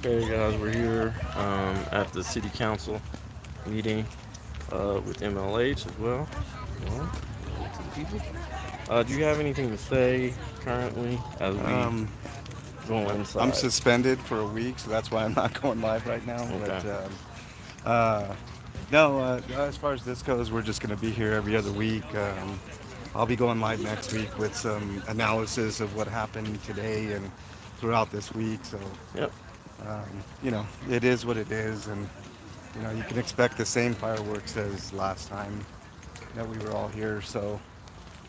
Okay, guys, we're here at the city council meeting with MLH as well. Well, to the people. Do you have anything to say currently as we Um, go I'm inside? suspended for a week, so that's why I'm not going live right now. Okay. Uh, no, as far as this goes, we're just going to be here every other week. I'll be going live next week with some analysis of what happened today and throughout this week. So, Yep. it is what it is, and you can expect the same fireworks as last time that we were all here. So,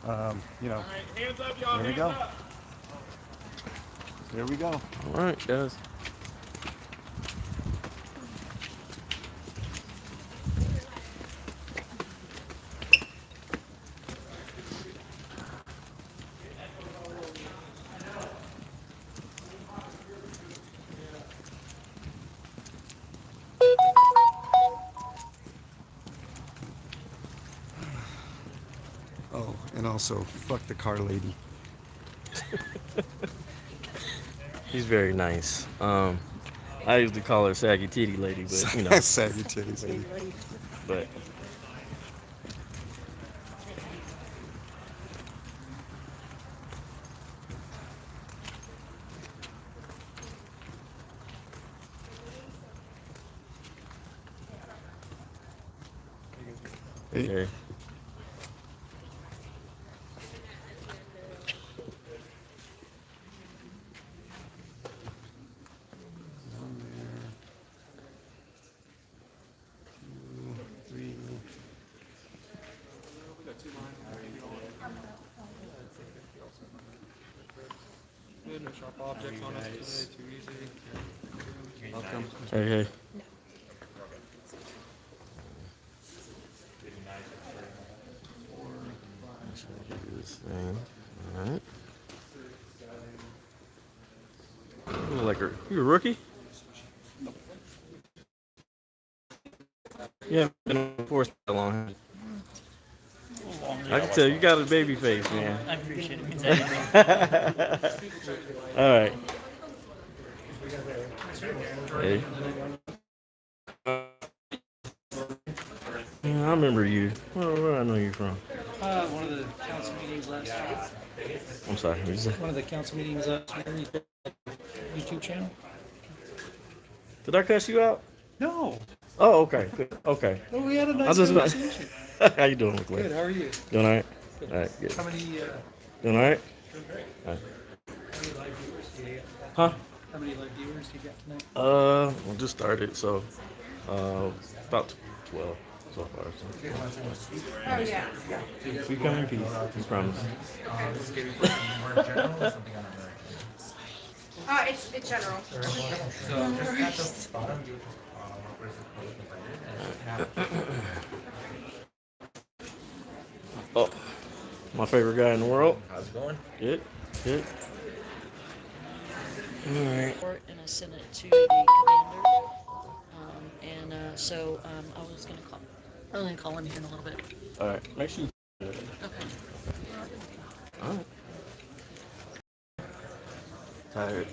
um, you know, Hands up, y'all. here we Hands go. up. Here we go. All right, guys. Oh, and also, fuck the car lady. She's very nice. I usually call her saggy titty lady, but Saggy titties lady. but Hey, okay. one there, two, three. Good, no sharp objects on us today, too easy. Welcome. Hey, hey. Do this thing. All right. You look like you a rookie? You haven't been on the force that long. I can tell you got a baby face, man. I appreciate it. Means everything. All right. Hey. Yeah, I remember you. Where do I know you from? One of the council meetings last year. I'm sorry. What did you say? One of the council meetings last year. You put YouTube channel? Did I cuss you out? No. Oh, okay. Good. Okay. No, we had a I nice was just about. conversation. How you doing, McClure? Good. How are you? Doing all right? Good. All right. Good. How many Doing all right? All right. live viewers do you get? Huh? How many live viewers do you get tonight? We just started, so about 12 so far. So. We come in peace. We promise. It's general. Oh, my favorite guy in the world. How's it going? Good. Good. All right. report and I sent it to the commander. I was gonna call. I'm gonna call him here in a little bit. All right. Make sure you. Okay. All right. Tired.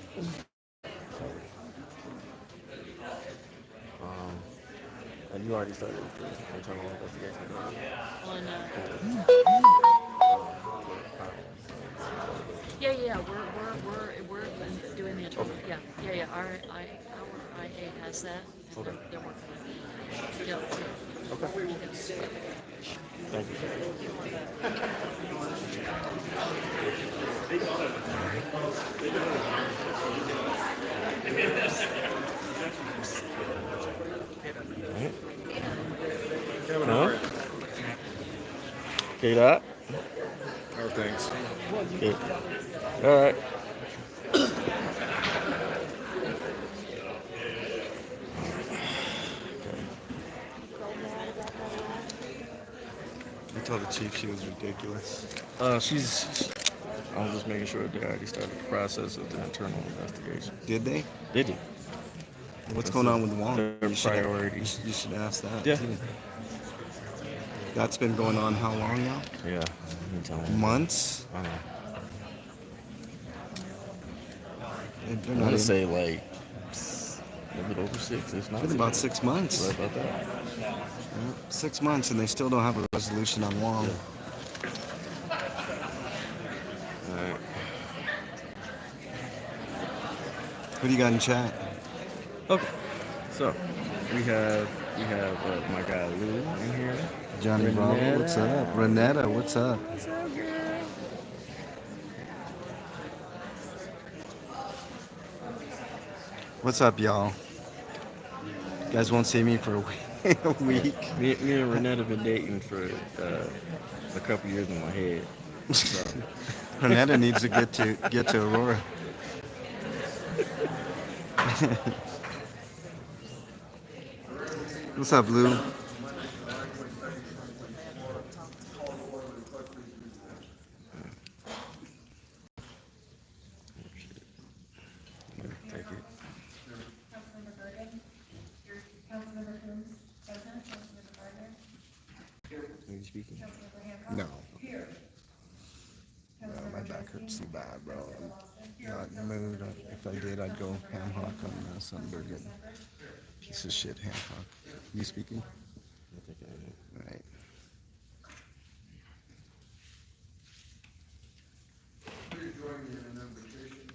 And you already started the internal investigation. On. Yeah. We're doing the internal. Okay. Yeah. Our IA has that. And Okay. they're working on it. Yeah. Okay. Thank you. Huh? Kdot. Oh, thanks. Okay. All right. I told the chief she was ridiculous. She's. I was just making sure they already started the process of the internal investigation. Did they? Did you? What's going on with Wong? Their You should, priorities. you should ask that. Yeah. Too. That's been going on how long now? Yeah. You tell me. Months? I know. They're I not want to even- say like A little over 6, if not Been 6 about months. 6 months. Sorry about that. 6 months, and they still don't have a resolution on Wong. Yeah. All right. Who do you got in chat? Okay. So we have my guy Lou in here. Johnny Bravo, what's up? Renetta, what's up? What's up, girl? What's up, y'all? You guys won't see me for a week. A week. Me and Renette have been dating for a couple years in my head. So. Renetta needs to get to Aurora. What's up, Lou? Thank you. Councilmember Bergen, Councilmember Coombs, present, Councilmember Gardner, Are you speaking? Councilmember Hancock. No. Here. My back hurts too bad, bro. I'm not in the mood. If I did, I'd go ham hock on Sunburg. Piece of shit, Hancock. You speaking? I think I am. Right. Please join me in an invocation.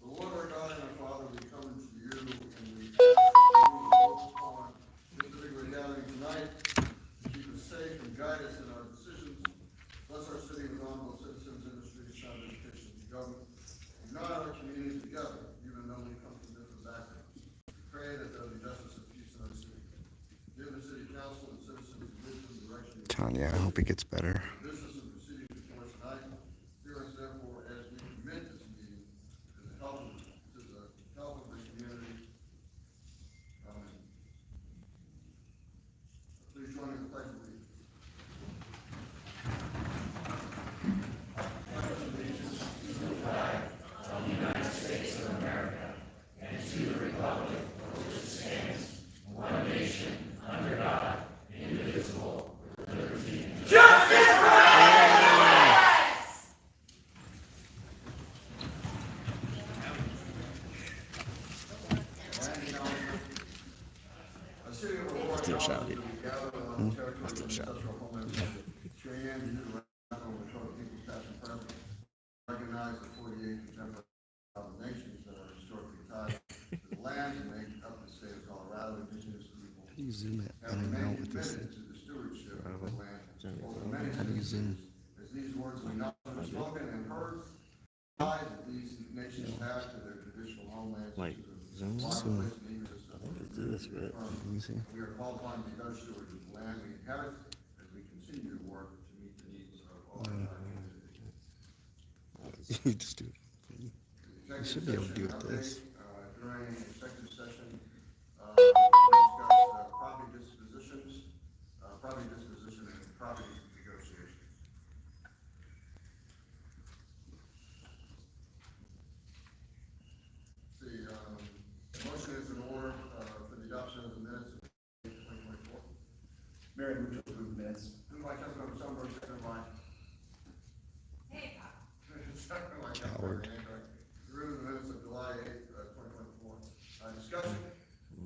The Lord our God and our Father, we come to you and we ask that you will look upon this particular gathering tonight, keep us safe and guide us in our decisions. Bless our city with honorable citizens, industry, sound education, and government. Unite our community together, even though we come from different backgrounds. Pray that there will be justice and peace in our city. Give the city council and citizens wisdom, direction, and Tanya, I hope it gets better. business and proceedings before us tonight. Hear us therefore as we commit this meeting to the health of the community. Amen. Please join me in the pledge of allegiance. A city of Aurora, Still shouted. I still shouted. Cheyenne, you do the Dakota peoples past and present. Recognize the 48 contemporary nations that are historically tied to the land and make up the state of Colorado. Indigenous people How do you zoom it? I have don't know remained with this. committed to the stewardship of the land over How many How do you zoom? centuries. As these words we not only spoken and heard, ties that these nations have to their traditional homelands. Like, zoom? Zoom. It's this, but Let me see. We are called upon to be better stewards of the land we inherit as we continue to work to meet the needs of all of our community. You just do it. You should be able to do it this. During executive session, we discussed property disposition and property negotiations. The motion is in order for the adoption of the minutes of 2024. Mayor, move to approve the minutes. Moved by Councilmember Summer, seconded by. Seconded by Coward. Councilmember Hancock. Through the minutes of July 8th, 2024. Discussion.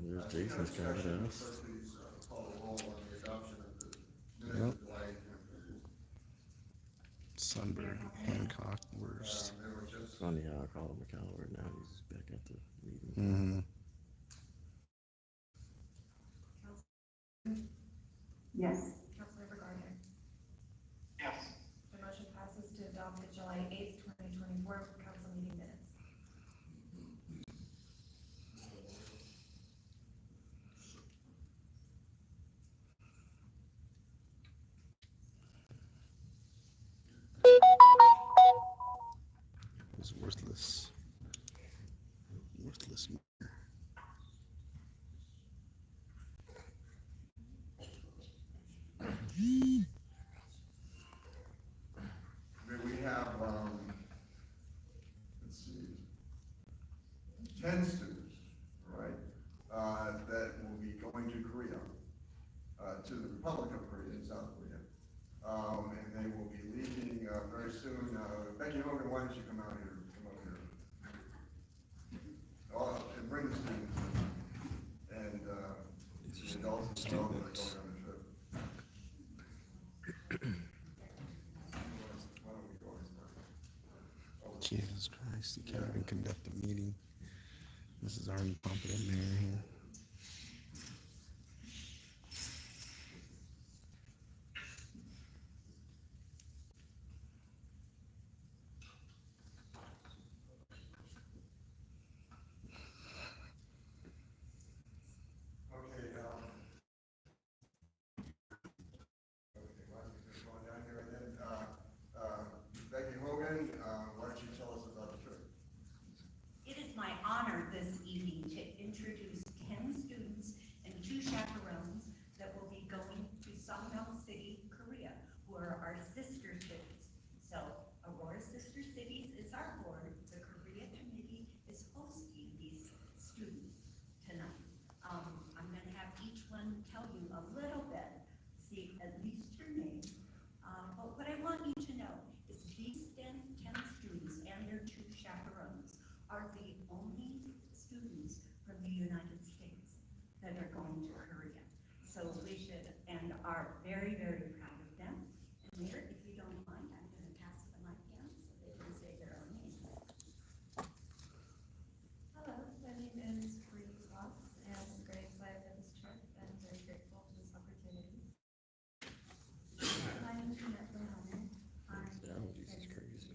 there's Jason's got it us. Clerk, please call the roll on the adoption of the minutes Yep. of July 8th. Sunburg, Hancock, worst. There were just Funny how I call him a coward. Now he's back at the meeting. Mm-hmm. Yes. Councilmember Gardner. Yes. The motion passes to adopt the July 8th, 2024 council meeting minutes. It was worthless. Worthless. we have, let's see, 10 students, right, that will be going to Korea, to the Republic of Korea in South Korea. And they will be leaving very soon. Becky Hogan, why don't you come out here? Come up here. And bring the students. students. Jesus Christ, you can't even conduct a meeting. This is our incompetent mayor here. Becky Hogan, why don't you tell us about the trip? It is my honor this evening to introduce 10 students and 2 chaperones that will be going to Songmyeong City, Korea, who are our sister cities. So Aurora Sister Cities is our board. The Korea Committee is hosting these students tonight. I'm going to have each one tell you a little bit, see at least your name. But what I want you to know is these 10 students and their 2 chaperones are the only students from the United States that are going to Korea. So we should and are very, very proud of them. And Mayor, if you don't mind, I'm going to pass the mic down so they can say their own name. Hello, my name is Milo Schwab, and I'm very excited for this trip and very grateful for this opportunity. My name is Milo Schwab. I'm Jesus Christ.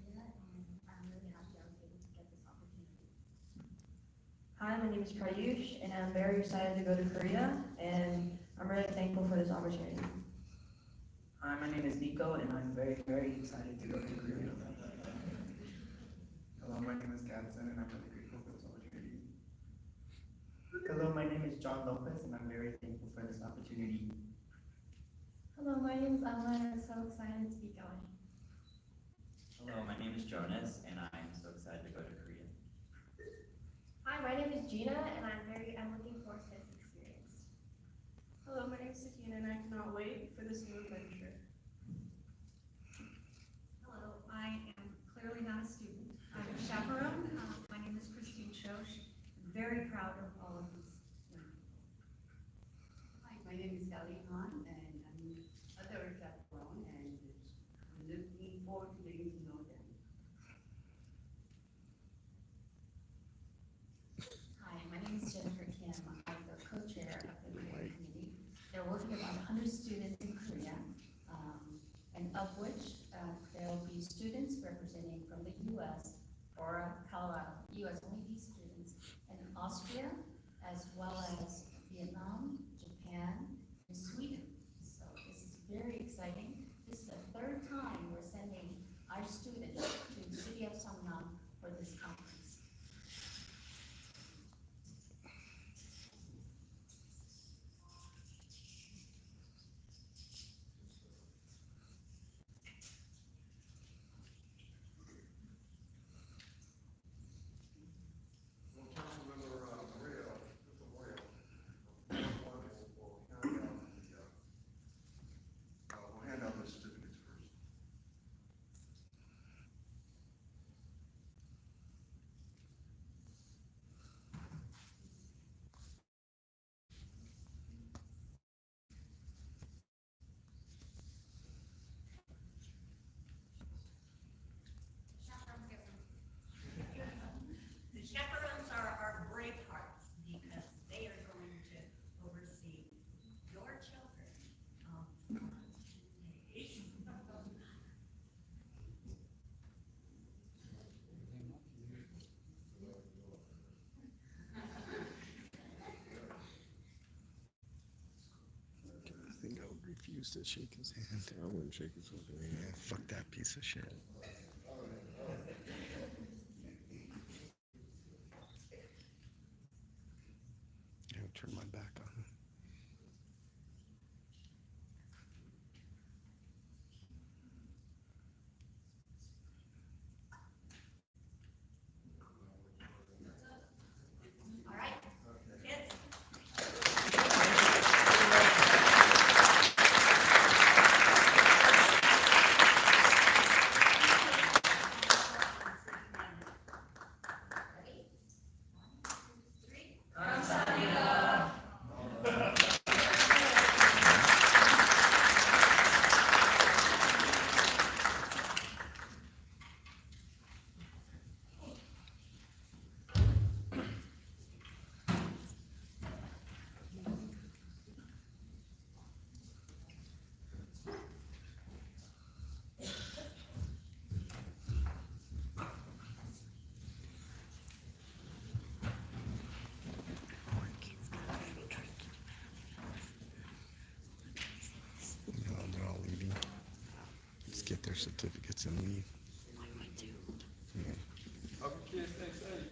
I'm really happy I was able to get this opportunity. Hi, my name is Prayush, and I'm very excited to go to Korea, and I'm really thankful for this opportunity. Hi, my name is Nico, and I'm very, very excited to go to Korea. Hello, my name is Gadson, and I'm really grateful for this opportunity. Hello, my name is John Lopez, and I'm very thankful for this opportunity. Hello, my name is Emma, and I'm so excited to be going. Hello, my name is Jonas, and I'm so excited to go to Korea. Hi, my name is Gina, and I'm looking forward to this experience. Hello, my name is Sakina, and I cannot wait for this new adventure. Hello, I am clearly not a student. I'm a chaperone. My name is Christine Shosh. I'm very proud of all of these young people. Hi, my name is Sally Han, and I'm other chaperone, and I'm looking forward to getting to know them. Hi, my name is Jennifer Kim. I'm the co-chair of the Korea Committee. There will be about 100 students in Korea, and of which there will be students representing from the U.S. or Colorado, U.S. only these students, and Austria, as well as Vietnam, Japan, and Sweden. So this is very exciting. This is the 3rd time we're sending our students to the city of Songmyeong for this conference. Well, Councilmember Maria, we'll hand out the certificates first. The chaperones are brave hearts because they are going to oversee your children. I think I would refuse to shake his hand. I wouldn't shake his fucking hand. Yeah, fuck that piece of shit. Yeah, turn my back on him. All right, kids. Ready? 1, 2, 3. certificates and leave. Hope your kids stay safe.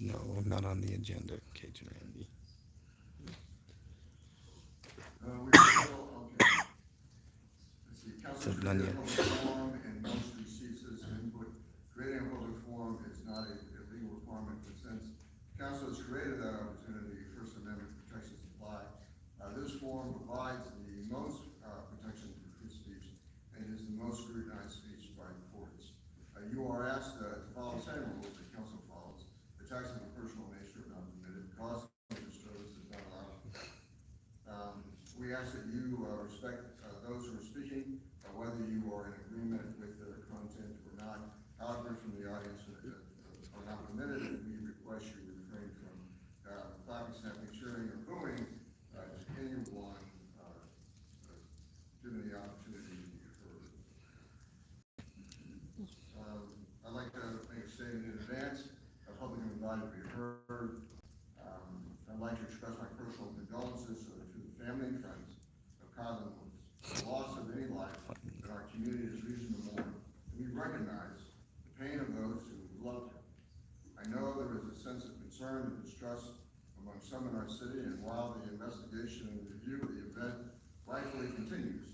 No, not on the agenda, Cajun Randy. We still, okay. Let's see, council's Said none created a yet. public forum and most receive citizen input. Creating a public forum is not a legal requirement, but since council has created that opportunity, First Amendment protections apply. This forum provides the most protection for free speech and is the most scrutinized speech by the courts. You are asked to follow the same rules that council follows. Attacks of a personal nature are not permitted. Causing disturbance is not allowed. We ask that you respect those who are speaking, whether you are in agreement with their content or not. However, from the audience are not permitted, and we request you refrain from clapping, snapping, cheering, or booing anyone given the opportunity to be heard. I'd like to make a statement in advance. A public invited to be heard. I'd like to express my personal condolences to the family and friends of Kilyn Woods. The loss of any life in our community is reason to mourn. We recognize the pain of those who loved him. I know there is a sense of concern and distrust among some in our city, and while the investigation and review of the event rightfully continues,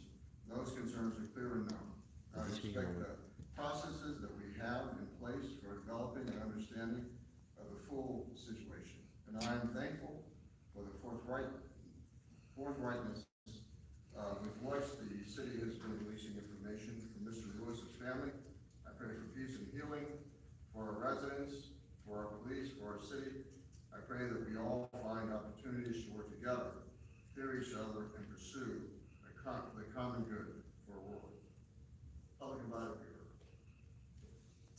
those concerns are clear and known. I respect the processes that we have in place for developing and understanding of the full situation. And I am thankful for the forthrightness with which the city has been releasing information from Mr. Lewis's family. I pray for peace and healing for our residents, for our police, for our city. I pray that we all find opportunities to work together, hear each other, and pursue the common good for our world. Public invited here.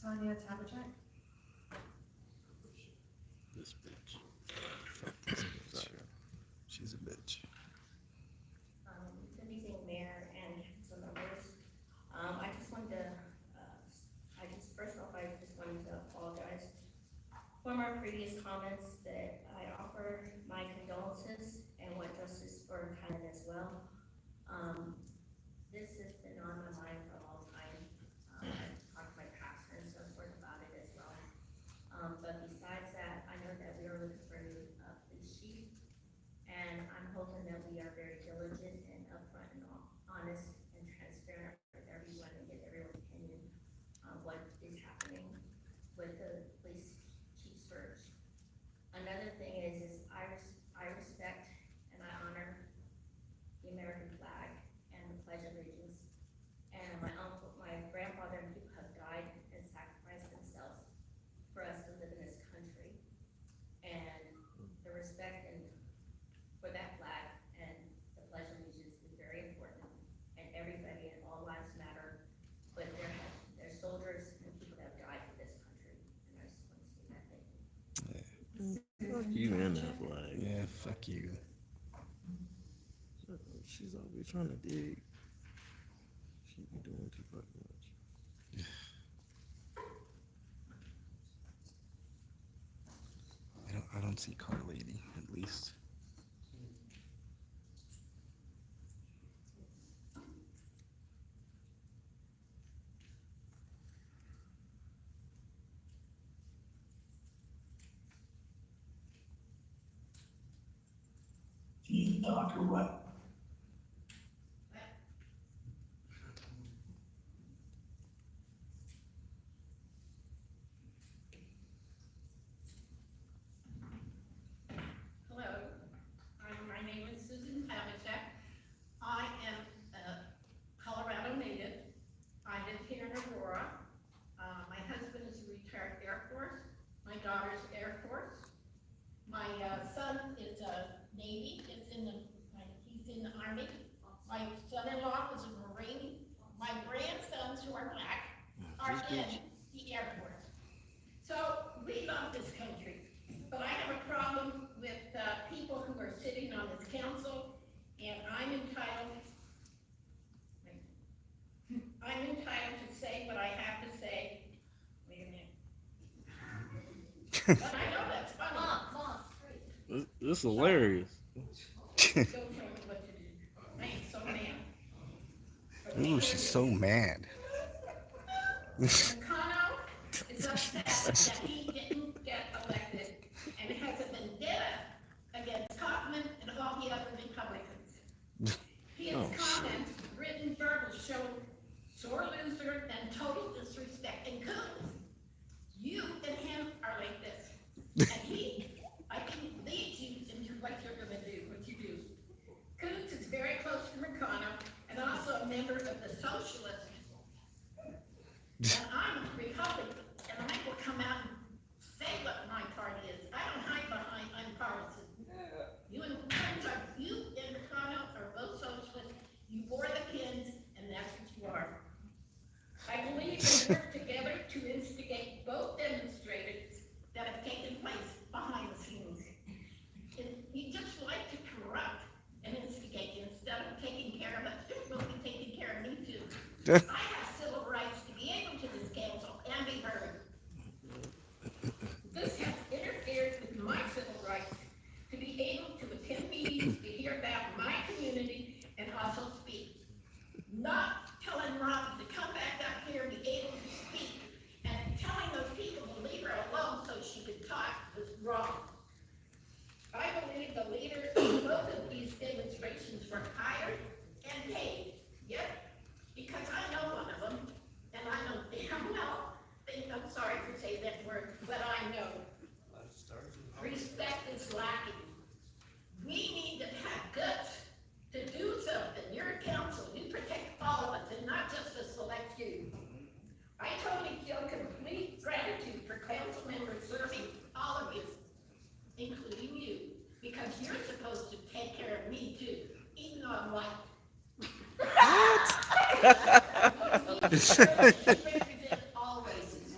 Tanya Tabachek. This bitch. She's a bitch. Good evening, Mayor and council members. I just wanted to, first off, I just wanted to apologize for my previous comments that I offer my condolences and want justice for Kilyn as well. This has been on my mind for a long time. I've talked to my pastor and so forth about it as well. But besides that, I know that we are looking for a new police chief. And I'm hoping that we are very diligent and upfront and honest and transparent with everyone and get everyone's opinion on what is happening with the police chief search. Another thing is I respect and I honor the American flag and the Pledge of Allegiance. And my grandfather and people have died and sacrificed themselves for us to live in this country. And the respect and for that flag and the Pledge of Allegiance is very important, and everybody and all lives matter, but there's soldiers and people that have died for this country, and I just want to say that. Thank you. Fuck you and that flag. Yeah, fuck you. She's always trying to dig. She be doing too fucking much. I don't see Car Lady, at least. She's Dr. What? Hello, my name is Susan Pavlicek. I am a Colorado native. I live here in Aurora. My husband is a retired Air Force. My daughter's Air Force. My son is a Navy. It's in the Army. My son-in-law was a Marine. My grandsons, who are black, are in the Air Force. So we love this country, but I have a problem with people who are sitting on this council, and I'm entitled to say what I have to say. Wait a minute. But I know that's funny. Mom, This is hilarious. don't tell me what to do. I am so mad. Ooh, she's so mad. McConnell is upset that he didn't get elected and has a vendetta against Kaufman and all the other Republicans. His comments, written verbal, show sore loser and total disrespect. And Coons, you and him are like this. And he, I think, leads you into what you're going to do, what you do. Coons is very close to McConnell and also a member of the Socialists. And I'm a Republican, and I will come out and say what my party is. I don't hide behind I'm partisan. You and McConnell are both socialists. You bore the pins, and that's what you are. I believe we work together to instigate both demonstrations that have taken place behind the scenes. And you just like to corrupt and instigate instead of taking care of it. You're really taking care of me too. I have civil rights to be able to this council and be heard. This has interfered with my civil rights to be able to attend meetings, to hear about my community, and also speak. Not telling Robbie to come back up here and be able to speak, and telling those people to leave her alone so she could talk was wrong. I believe the leaders of both of these demonstrations were hired and paid. Yep. Because I know one of them, and I know damn well, I'm sorry for saying that word, but I know. Respect is lacking. We need to have guts to do something. You're a council, you protect all of us, and not just a select few. I totally feel complete gratitude for council members serving all of you, including you, because you're supposed to take care of me too, even though I'm white. Represent all races.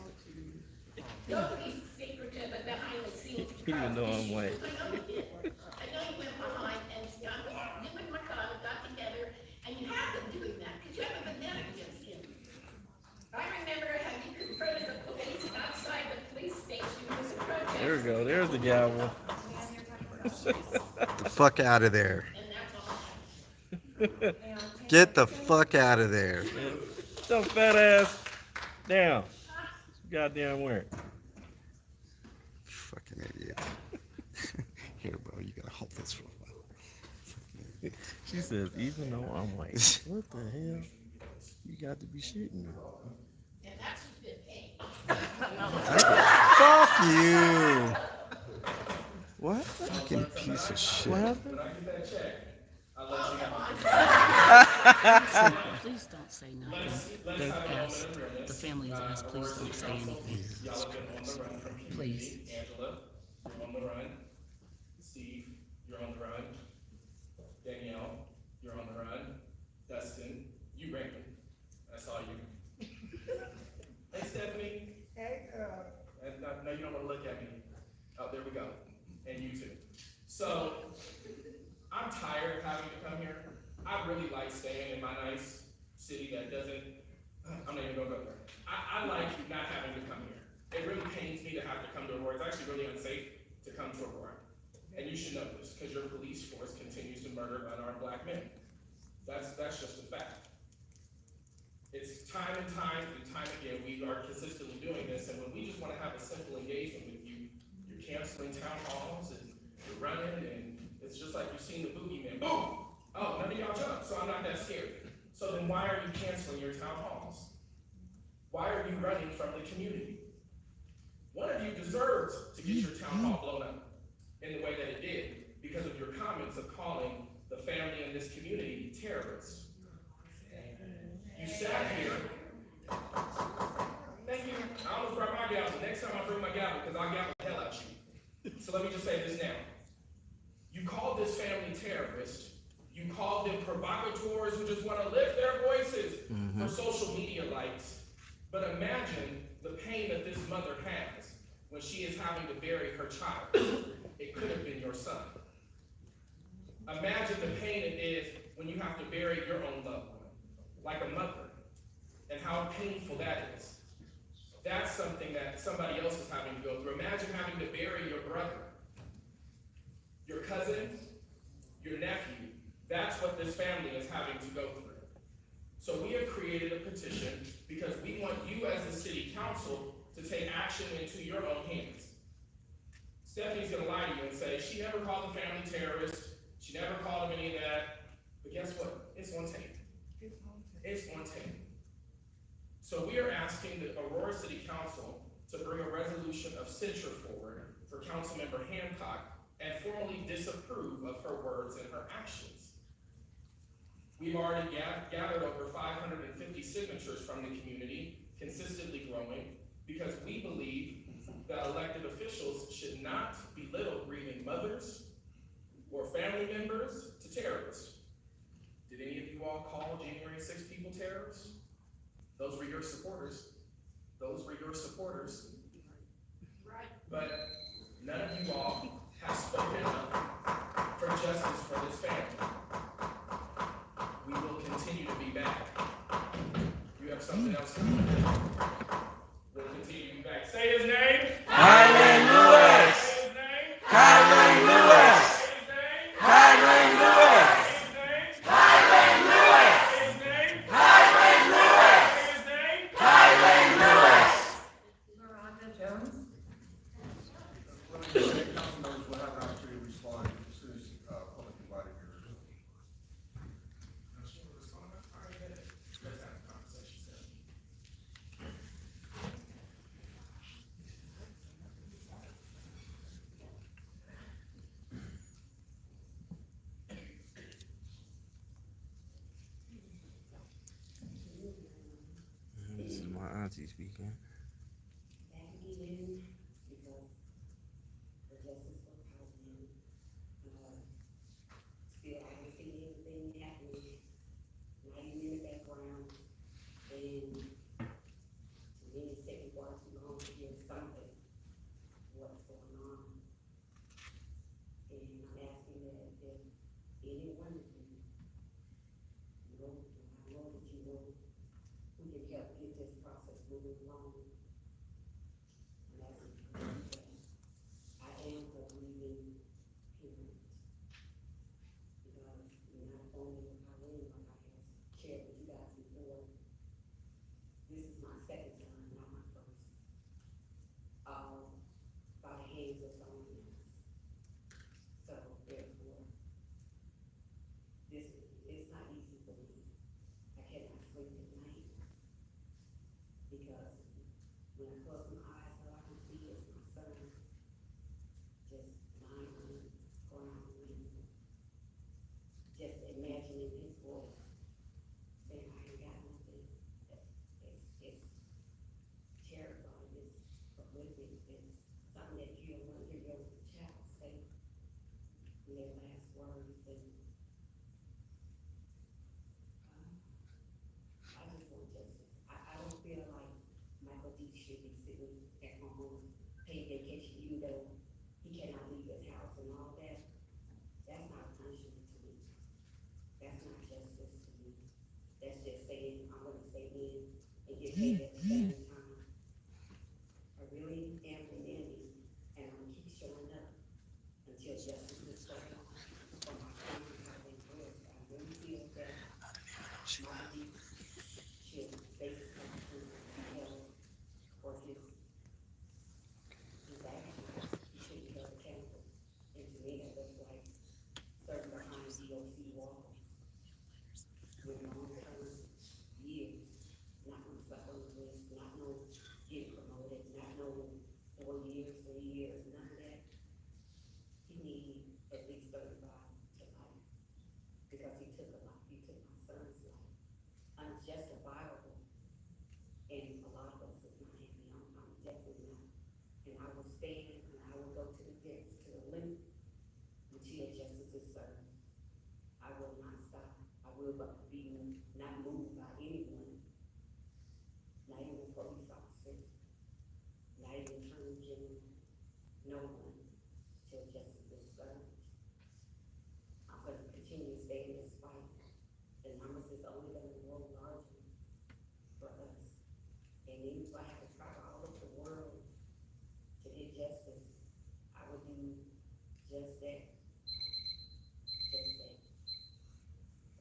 Don't be secretive and behind the scenes. Even though I'm white. I know you did. I know you went behind and you and McConnell got together, and you have been doing that because you have a vendetta against him. I remember how you confronted the police outside the police station with a protest. There we go. There's the gavel. Get the fuck out of there. Get the fuck out of there. So fat ass down. Goddamn where? Fucking idiot. Here, bro, you gotta hold this for a while. She says, even though I'm white. What the hell? You got to be shitting me. And that's who's been paid. Fuck you. What? Fucking piece of shit. What happened? Please don't say nothing. They've asked, the family has asked, please don't say anything. Please. Angela, you're on the run. Steve, you're on the run. Danielle, you're on the run. Dustin, you ran. I saw you. Hey, Stephanie. Hey, girl. No, you don't want to look at me. Oh, there we go. And you too. So, I'm tired of having to come here. I really like staying in my nice city that doesn't, I'm not even gonna go there. I like not having to come here. It really pains me to have to come to Aurora. It's actually really unsafe to come to Aurora. And you should know this, because your police force continues to murder unarmed black men. That's just a fact. It's time and time again, we are consistently doing this, and when we just want to have a simple engagement with you, you're canceling town halls, and you're running, and it's just like you've seen the boogeyman. Boom! Oh, none of y'all jumped, so I'm not that scared. So then why are you canceling your town halls? Why are you running from the community? One of you deserves to get your town hall blown up in the way that it did because of your comments of calling the family in this community terrorists. You sat here. Thank you. I almost brought my gavel. Next time I bring my gavel because I'll gavel the hell out you. So let me just say this now. You called this family terrorist. You call them provocateurs who just want to lift their voices for social media likes. But imagine the pain that this mother has when she is having to bury her child. It could have been your son. Imagine the pain it is when you have to bury your own loved one, like a mother, and how painful that is. That's something that somebody else is having to go through. Imagine having to bury your brother, your cousin, your nephew. That's what this family is having to go through. So we have created a petition because we want you as the city council to take action into your own hands. Stephanie's gonna lie to you and say, she never called the family terrorists, she never called them any of that, but guess what? It's on tape. It's on tape. So we are asking the Aurora City Council to bring a resolution of censure forward for Councilmember Hancock and formally disapprove of her words and her actions. We've already gathered over 550 signatures from the community, consistently growing, because we believe that elected officials should not belittle grieving mothers or family members to terrorists. Did any of you all call January 6 people terrorists? Those were your supporters. Those were your supporters. Right. But none of you all have spoken up for justice for this family. We will continue to be back. You have something else to do. We'll continue to be back. Say his name. Kilyn Lewis. Say his name. Kilyn Lewis. Say his name. Kilyn Lewis. Say his name. Kilyn Lewis. Say his name. Kilyn Lewis. Say his name. Kilyn Lewis. Miranda Jones. Let me say, council members will have an opportunity to respond as soon as public invited here. Let's have a conversation. This is my auntie speaking. Back again, because the justice for housing, still I can see everything happening, not even in the background, and to me, it's taking far too long to hear something, what's going on. And I'm asking that if any one of you, I know that you know, who can help get this process moving along. And that's important. I am a grieving parent. Because not only with my wing, like I have shared with you guys before, this is my second son, not my first. By the hands of someone else. So therefore, it's not easy for me. I cannot sleep at night. Because when I close my eyes, all I can see is my son just lying on the ground, just imagining his voice saying, I ain't got nothing. It's terrifying, it's horrific, it's something that you don't want to hear your child say in their last words. And I just want justice. I don't feel like Michael D. should be sitting at home paying vacation, even though he cannot leave his house and all that. That's not punishment to me. That's not justice to me. That's just saying, I'm gonna stay in and get paid at the same time. I really am demanding, and I'm gonna keep showing up until justice is served for my family, how they live. I really feel that Michael D. should face consequences held for his actions. He should be held accountable. And to me, that looks like serving behind DOC walls with long-term years, not gonna suffer with no one till justice is served. I'm gonna continue to stay in this fight. The numbers is only gonna grow larger for us. And even if I have to travel all over the world to get justice, I would do just that. Just that.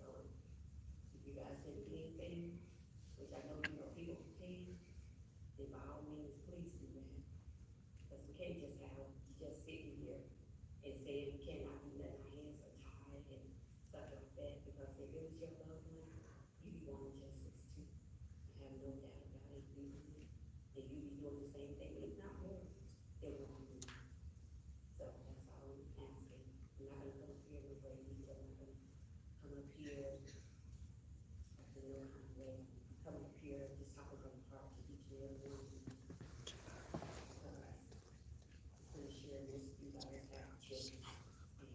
So, if you guys can do anything, which I know you know people who can, then by all means, please do that. Because we can't just have, just sitting here and saying we cannot do that, our hands are tied and stuff like that, because if it was your loved one, you'd be wanting justice too. I have no doubt about it, you would. And you'd be doing the same thing, if not more, than what I'm doing. So that's all I'm asking. I'm not gonna come up here with great detail, I'm not gonna come up here, I don't know how to way, come up here just talking from the heart to each and every one of you. I'm sure most of you guys have children, and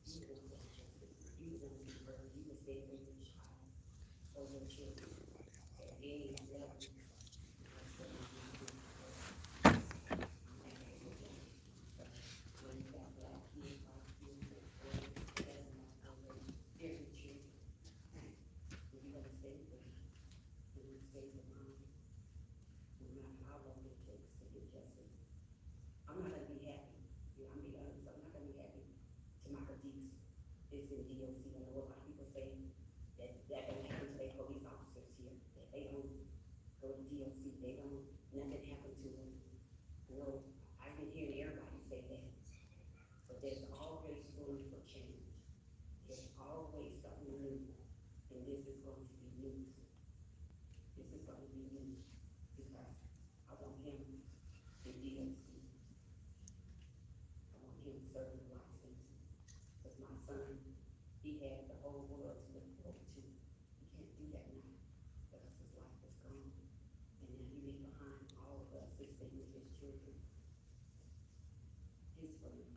you want that justice. You want to be heard, you was there for your child, or your children, at any level. That's what I'm doing. When you got black kids, white kids, cousins, different children, and you're gonna stay for them, and you stay for mom, no matter how long it takes to get justice. I'm not gonna be happy, you know, I'm being honest, I'm not gonna be happy to my Deeks is in DOC. I know a lot of people say that that don't happen to their police officers here, that they don't go to DOC, they don't, nothing happened to them. I know, I've been hearing everybody say that, but there's always room for change. There's always something new, and this is going to be new. This is going to be new, because I want him in DOC. I want him serving a life sentence, because my son, he had the whole world to look forward to. He can't do that now, because his life is gone, and now he leave behind all of us, his family, his children, his friends.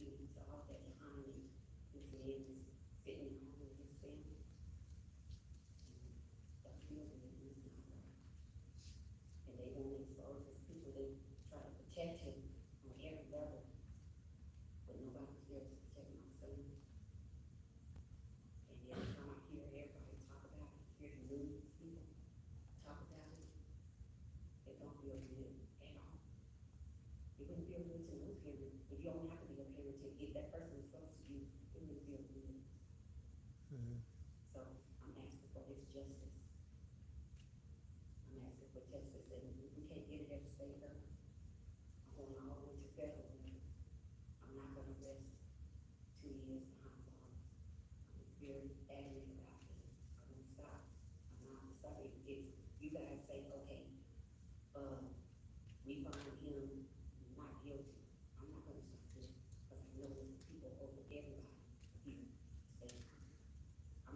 He leaves all that behind him. His man is sitting at home with his family. That feels like it's not right. And they want to expose his people, they try to protect him on every level, but nobody's there to protect my son. And every time I hear everybody talk about it, hear the news people talk about it, it don't feel good at all. It wouldn't feel good to no parent. If you only have to be a parent to get that person is close to you, it wouldn't feel good. So I'm asking for his justice. I'm asking for justice, and if we can't get it at the state level, I'm going all the way to federal level. I'm not gonna rest 2 years behind bars. I'm very adamant about this. I'm gonna stop. I'm not gonna stop. If you guys say, okay, we find him not guilty, I'm not gonna stop this, because I know there's people over everybody here saying, I'm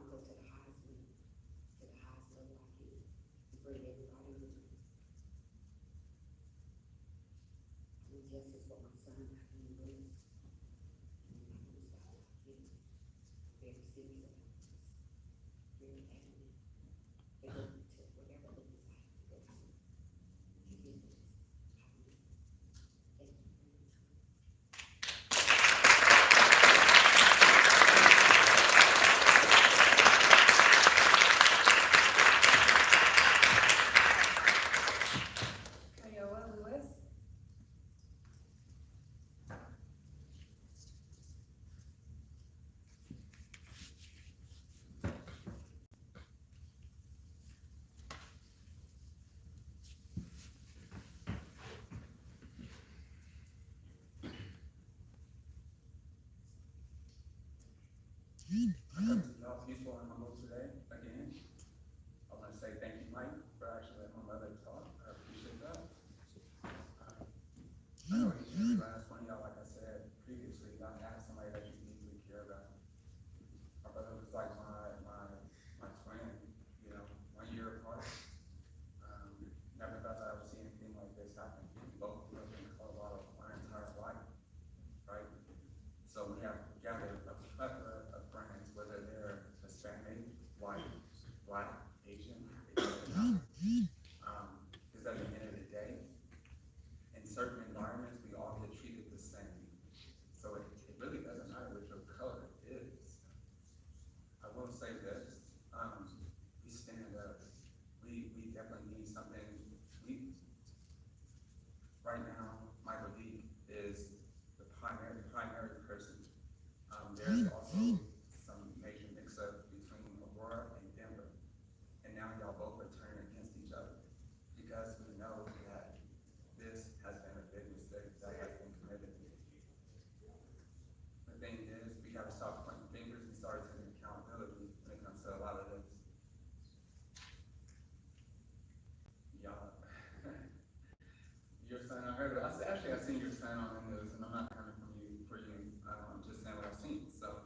son. I heard it. Actually, I seen your son on the news, and I'm not coming from you for you. I'm just saying what I've seen. So,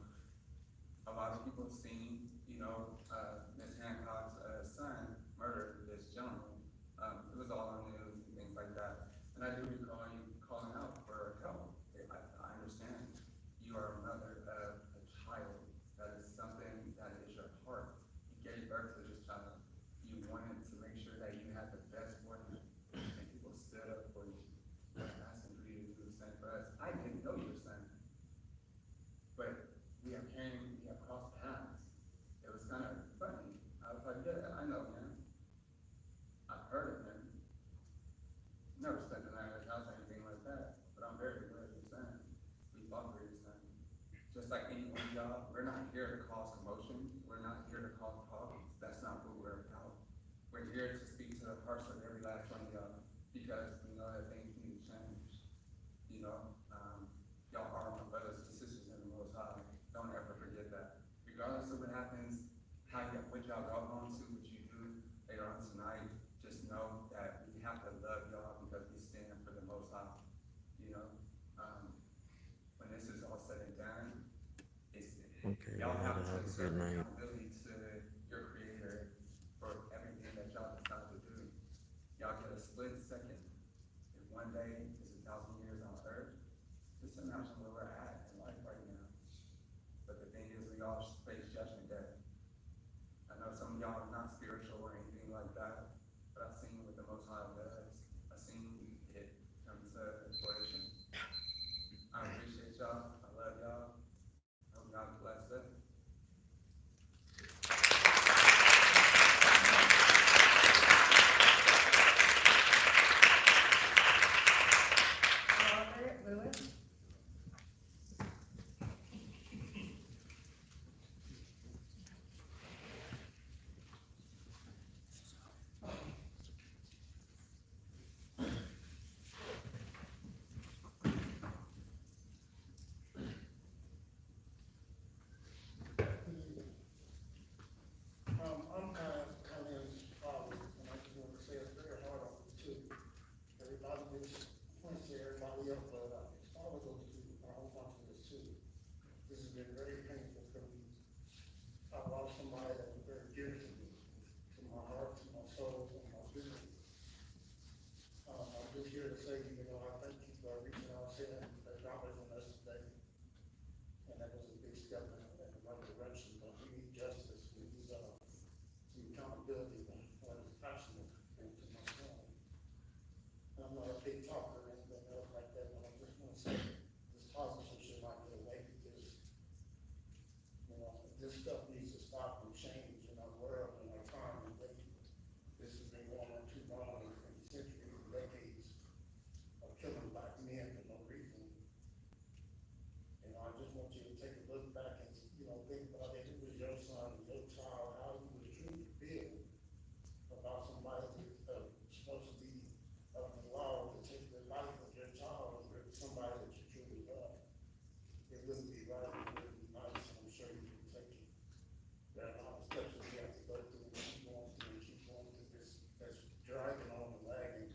a lot of people have seen, Miss Hancock's son murder this gentleman. It was all on the news and things like that. And I do recall you calling out for help. I understand you are a mother of a child. That is something that is your heart. You gave birth to this child. You wanted to make sure that you had the best for him. And people stood up for you. I'm asking for you to do the same for us. I didn't know your son. But we have crossed paths. It was kind of funny. I was like, yeah, I know him. I've heard of him. Never spent the night at his house or anything like that. But I'm very aware of your son. We fought for your son. Just like any one of y'all, we're not here to cause commotion. We're not here to cause problems. That's not what we're about. We're here to speak to the hearts of every last one of y'all because we know that things need to change. Y'all are my brothers and sisters in the Most High. Don't ever forget that. Regardless of what happens, what y'all go on to, what you do later on tonight, just know that we have to love y'all because we stand for the Most High. When this is all said and done, y'all have to take certain accountability to your Creator for everything that y'all decide to do. Y'all get a split second. If one day is 1,000 years on earth, just imagine where we're at in life right now. But the thing is, we all face judgment day. I know some of y'all are not spiritual or anything like that, but I've seen what the Most High does. I've seen it come to fruition. I appreciate y'all. I love y'all. I hope y'all have a blessed day. Robert Lewis. I'm kind of Kilyn's father, and I just want to say it's very hard on me too. Everybody just points to everybody else, but his father goes through a whole bunch of this too. This has been very painful for me. I lost somebody that was very dear to me, to my heart, to my soul, to my spirit. I'm just here to say, I thank you for reaching out, saying that Robert on us today. And that was a big step in the right direction, but we need justice. We need some accountability for his passionate and to my son. I'm not a big talker or anything else like that, but I just want to say this positive should not get away because, this stuff needs to stop and change in our world, in our time and day. This has been going on too long and centuries and decades of killing black men for no reason. I just want you to take a look back and, think about if it was your son, your child, how you would truly feel about somebody that's supposed to be of the law to take the life of your child or somebody that you truly love. It wouldn't be right, it wouldn't be nice, and I'm sure you can take it. There are a lot of steps that we have to go through and keep going through this that's dragging on and lagging.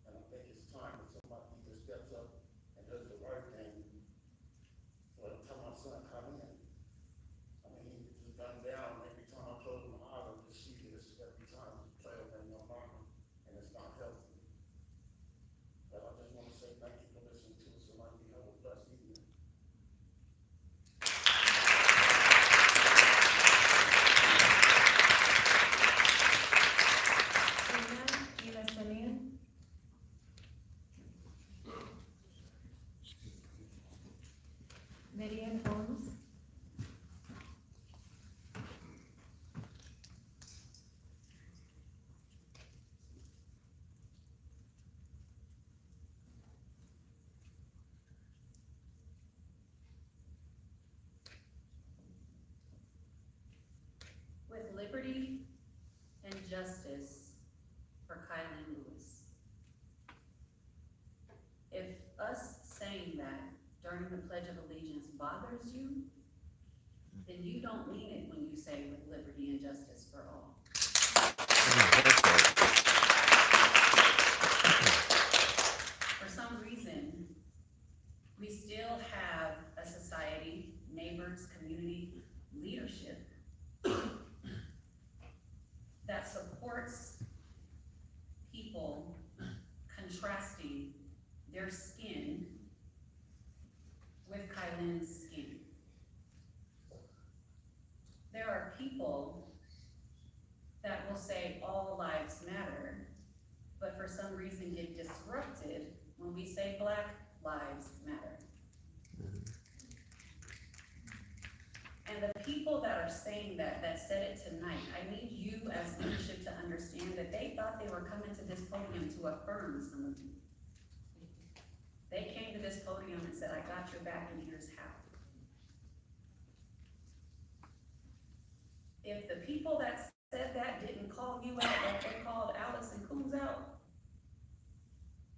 And I think it's time that somebody either steps up and does the right thing. Well, tell my son come in. I mean, he just done down every time I close my eyes, I just see this every time it's trail in my mama, and it's not healthy. But I just want to say thank you for listening to us, and I you have a blessed evening. Midian Holmes. With liberty and justice for Kilyn Lewis. If us saying that during the Pledge of Allegiance bothers you, then you don't mean it when you say with liberty and justice for all. For contrasting their skin with Kilyn's skin. There are people that will say all lives matter, but for some reason get disrupted when we say Black lives matter. And the people that are saying that said it tonight, I need you as leadership to understand that they thought they were coming to this podium to affirm some of you. They came to this podium and said, I got your back and here's how. If the people that said that didn't call you out like they called Alice and Coons out,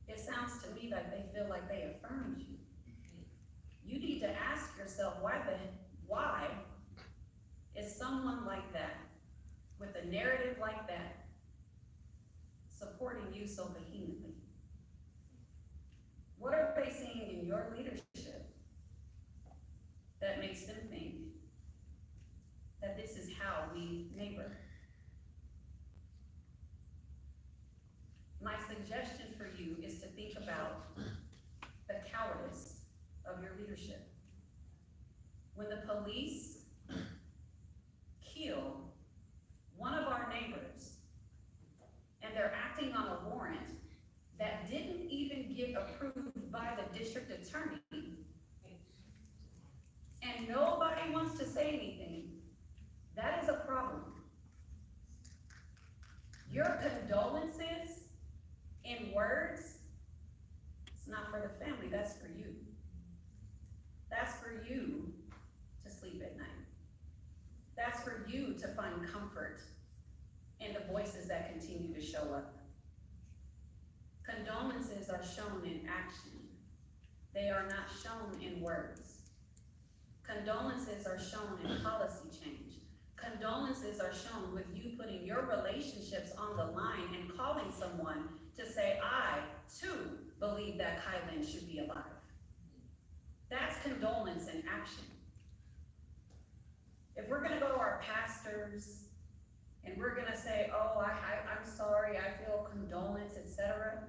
it sounds to me like they feel like they affirmed you. You need to ask yourself why is someone like that, with a narrative like that, supporting you so vehemently? What are they seeing in your leadership that makes them think that this is how we neighbor? My suggestion for you is to think about the cowardice of your leadership. When the police kill one of our neighbors and they're acting on a warrant that didn't even get approved by the district attorney, and nobody wants to say anything, that is a problem. Your condolences in words, it's not for the family, that's for you. That's for you to sleep at night. That's for you to find comfort in the voices that continue to show up. Condolences are shown in action. They are not shown in words. Condolences are shown in policy change. Condolences are shown with you putting your relationships on the line and calling someone to say, I too believe that Kilyn should be alive. That's condolence in action. If we're gonna go to our pastors and we're gonna say, oh, I'm sorry, I feel condolence, etc.,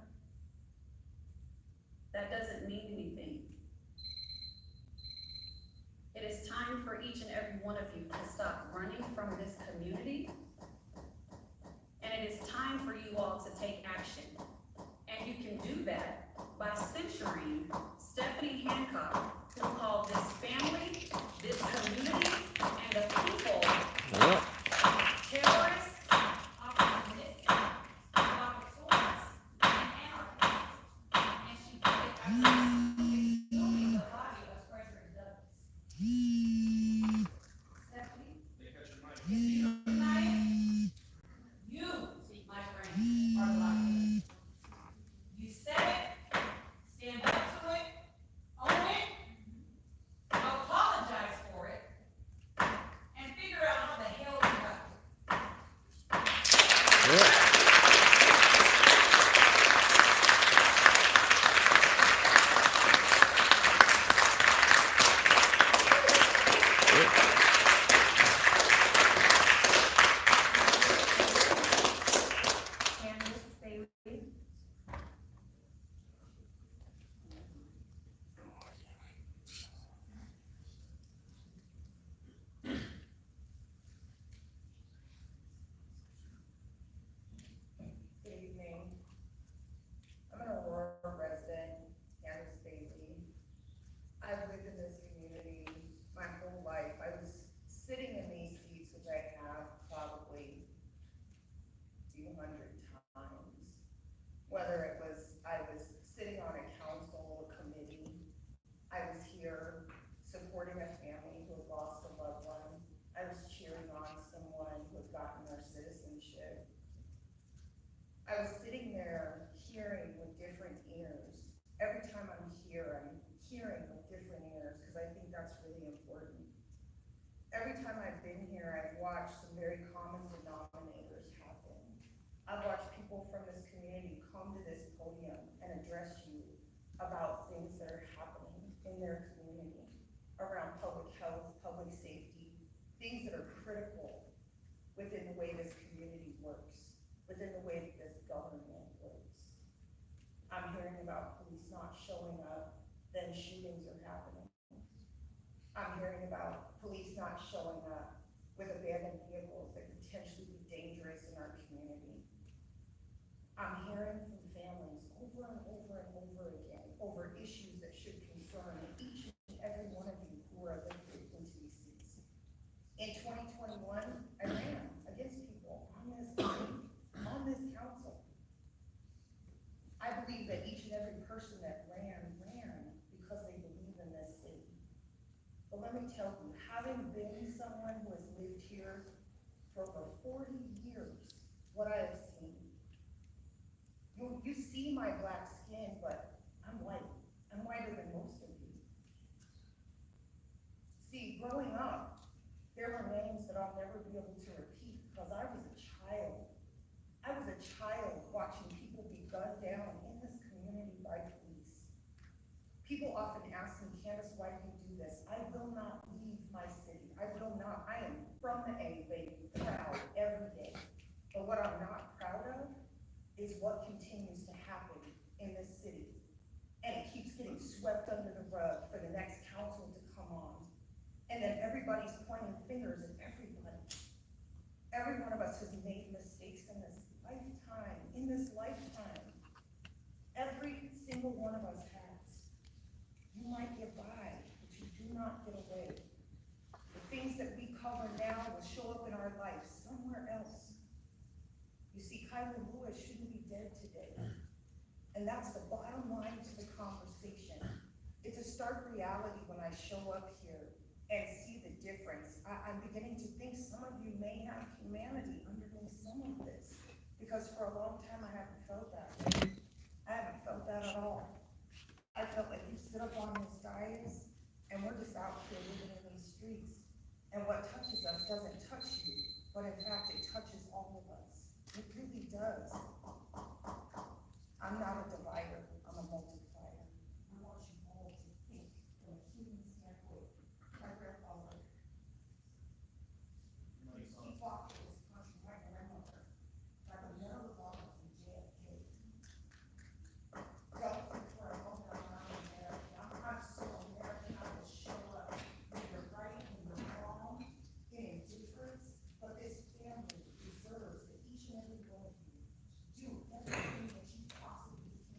that doesn't mean anything. It is time for each and every one of you to stop running from this community, and it is time for you all to take action. And you can do that by censuring Stephanie Hancock, who called this family, this community, and the people terrorists, opportunists, provocateurs, and anarchists. And she did it after exhuming the body of Frederick Douglass. Stephanie, you, my friend, are the light. You said it, stand up to it, own it, apologize for it, and figure out how the hell you got it. Good evening. I'm an Aurora resident, Candace Bailey. I've lived in this community my whole life. I was sitting in these seats, which I have probably 200 times. Whether it was, I was sitting on a council, a committee, I was here supporting a family who had lost a loved one. I was cheering on someone who had gotten their citizenship. I was sitting there hearing with different ears. Every time I'm here, I'm hearing with different ears because I think that's really important. Every time I've been here, I've watched some very common denominators happen. I've watched people from this community come to this podium and address you about things that are happening in their community around public health, public safety, things that are critical within the way this community works, within the way that this government works. I'm about police not showing up, then shootings are happening. I'm hearing about police not showing up with abandoned vehicles that could potentially be dangerous in our community. I'm hearing from families over and over and over again over issues that should concern each and every one of you who are elected into these seats. In 2021, I ran against people on this council. I believe that each and every person that ran because they believe in this city. But let me tell you, having been someone who has lived here for over 40 years, what I have seen, you see my black skin, but I'm white. I'm whiter than most of you. See, growing up, there were names that I'll never be able to repeat because I was a child. I was a child watching people be gunned down in this community by police. People often ask me, Candace, why do you do this? I will not leave my city. I will not. I am from the A, baby, proud every day. But what I'm not proud of is what continues to happen in this city. And it keeps getting swept under the rug for the next council to come on. And then everybody's pointing fingers at everybody. Every one of us has made mistakes in this lifetime. Every single one of us has. You might get by, but you do not get away. The things that we cover now will show up in our life somewhere else. You see, Kilyn Lewis shouldn't be dead today. And that's the bottom line to the conversation. It's a stark reality when I show up here and see the difference. I'm beginning to think some of you may have humanity underneath some of this, because for a long time I haven't felt that. I haven't felt that at all. I felt like you sit up on this dais and we're just out here living in these streets. And what touches us doesn't touch you, but in fact it touches all of us. It really does. I'm not a divider, I'm a multiplier. I want you all to think from a human standpoint. My grandfather, he fought for this country, my grandmother, like a medal of honor from JFK. Don't think for a moment I'm not American. I'm so American, I will show up when you're right and you're wrong, in indifference, but this family deserves that each and every one of you do everything that you possibly can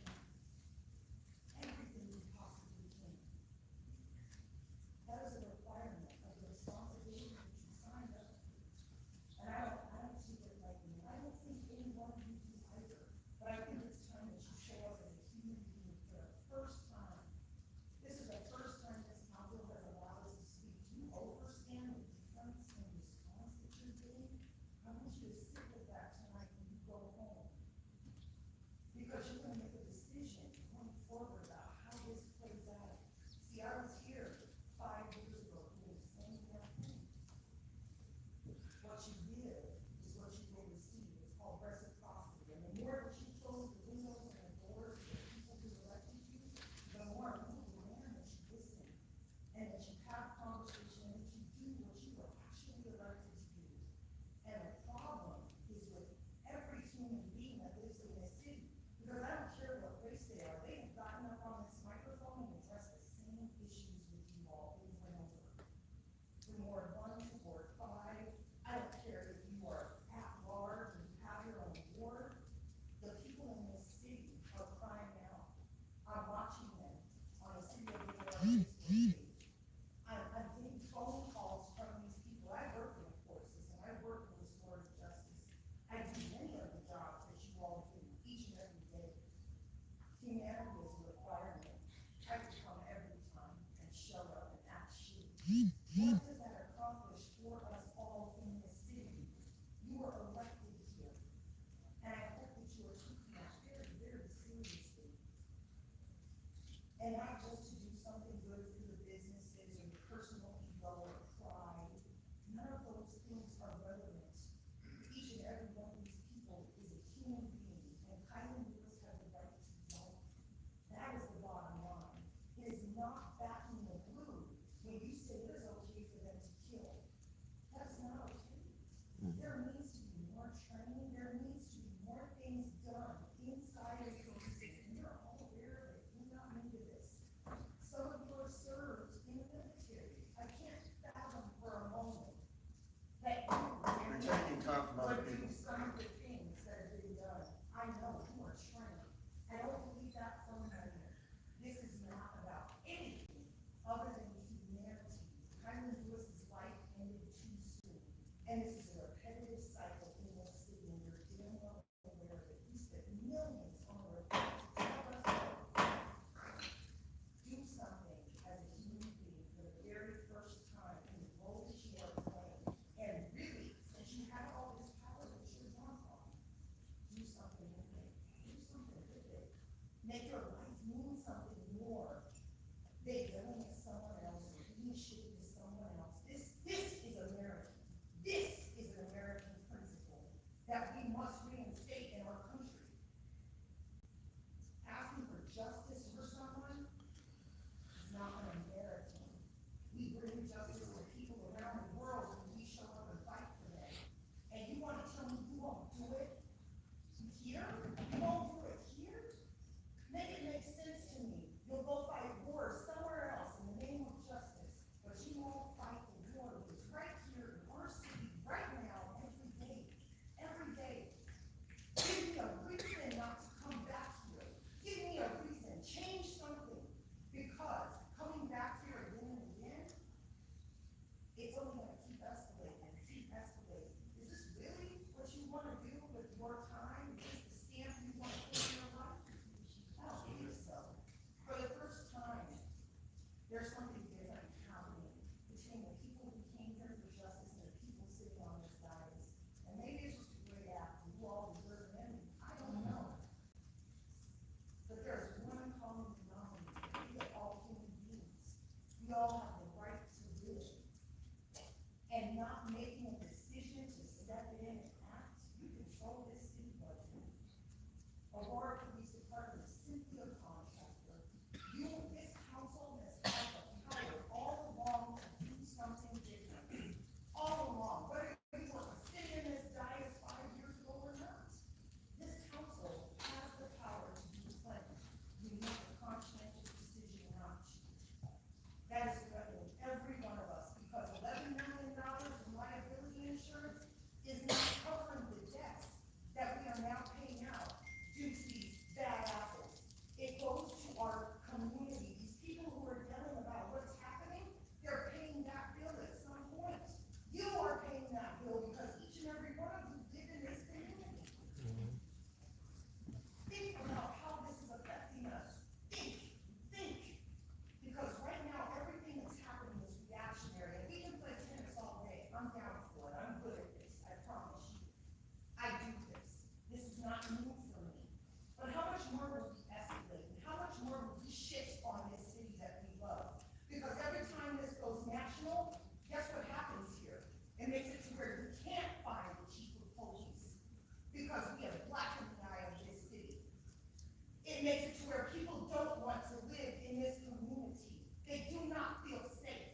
It makes it to where people don't want to live in this community. They do not feel safe.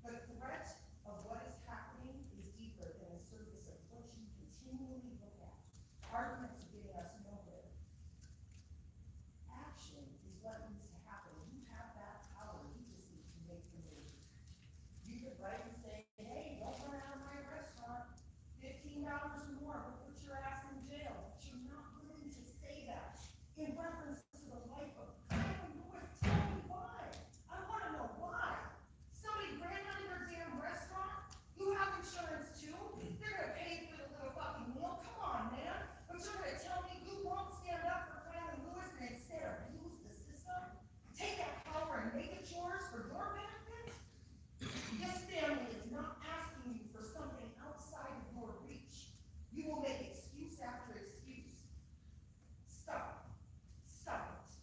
The threat of what is happening is deeper than the surface of what you continually look at. Arguments are getting us nowhere. Action is what needs to happen. You have that power. You just need to make the move. You could write and say, hey, don't run out of my restaurant. $15 or more will put your ass in jail. But you're not willing to say that in reference to the life of Kylie Lewis. Tell me why. I want to know why. Somebody ran out of your damn restaurant. You have insurance too. They're going to pay for the little fucking meal. Come on, man. But you're going to tell me you won't stand up for Kylie Lewis and instead abuse the system? Take that power and make it yours for your benefit? This family is not asking you for something outside of your reach. You will make excuse after excuse. Stop. Stop it.